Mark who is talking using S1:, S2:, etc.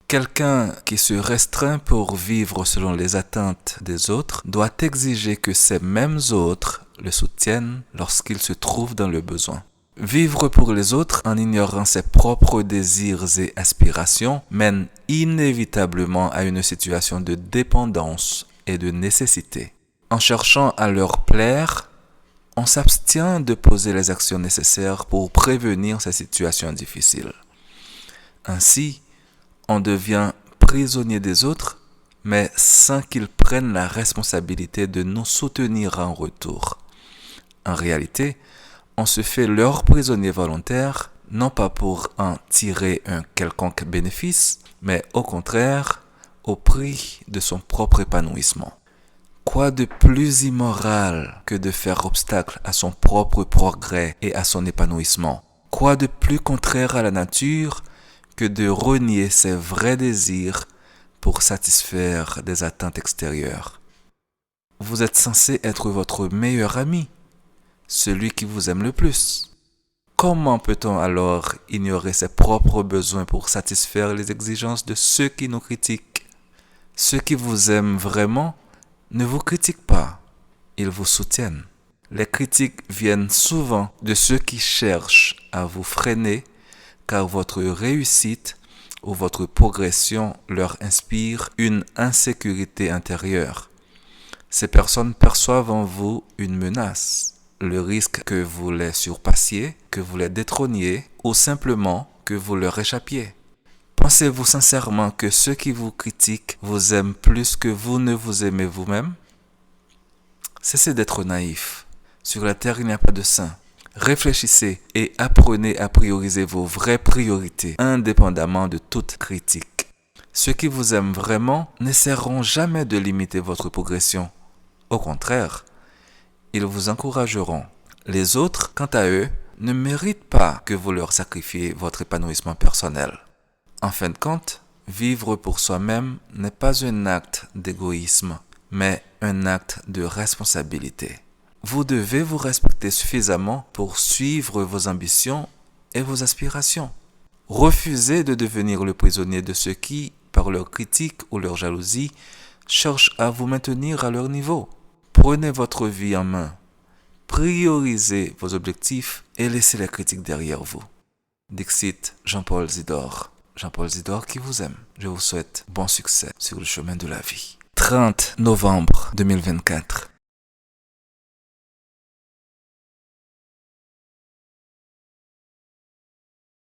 S1: Quelqu'un qui se restreint pour vivre selon les attentes des autres doit exiger que ces mêmes autres le soutiennent lorsqu'il se trouve dans le besoin. Vivre pour les autres en ignorant ses propres désirs et aspirations mène inévitablement à une situation de dépendance et de nécessité. En cherchant à leur plaire, on s'abstient de poser les actions nécessaires pour prévenir ces situations difficiles. Ainsi, on devient prisonnier des autres, mais sans qu'ils prennent la responsabilité de nous soutenir en retour. En réalité, on se fait leur prisonnier volontaire, non pas pour en tirer un quelconque bénéfice, mais au contraire, au prix de son propre épanouissement. Quoi de plus immoral que de faire obstacle à son propre progrès et à son épanouissement? Quoi de plus contraire à la nature que de renier ses vrais désirs pour satisfaire des attentes extérieures? Vous êtes censé être votre meilleur ami, celui qui vous aime le plus. Comment peut-on alors ignorer ses propres besoins pour satisfaire les exigences de ceux qui nous critiquent? Ceux qui vous aiment vraiment ne vous critiquent pas, ils vous soutiennent. Les critiques viennent souvent de ceux qui cherchent à vous freiner, car votre réussite ou votre progression leur inspire une insécurité intérieure. Ces personnes perçoivent en vous une menace, le risque que vous les surpassiez, que vous les détrôniez ou simplement que vous leur échappiez. Pensez-vous sincèrement que ceux qui vous critiquent vous aiment plus que vous ne vous aimez vous-même? Cessez d'être naïf. Sur la terre, il n'y a pas de saint. Réfléchissez et apprenez à prioriser vos vraies priorités, indépendamment de toute critique. Ceux qui vous aiment vraiment n'essaieront jamais de limiter votre progression. Au contraire, ils vous encourageront. Les autres, quant à eux, ne méritent pas que vous leur sacrifiez votre épanouissement personnel. En fin de compte, vivre pour soi-même n'est pas un acte d'égoïsme, mais un acte de responsabilité. Vous devez vous respecter suffisamment pour suivre vos ambitions et vos aspirations. Refusez de devenir le prisonnier de ceux qui, par leur critique ou leur jalousie, cherchent à vous maintenir à leur niveau. Prenez votre vie en main. Priorisez vos objectifs et laissez les critiques derrière vous. Dixit Jean-Paul Zidore. Jean-Paul Zidore qui vous aime. Je vous souhaite bon succès sur le chemin de la vie. 30 novembre 2024.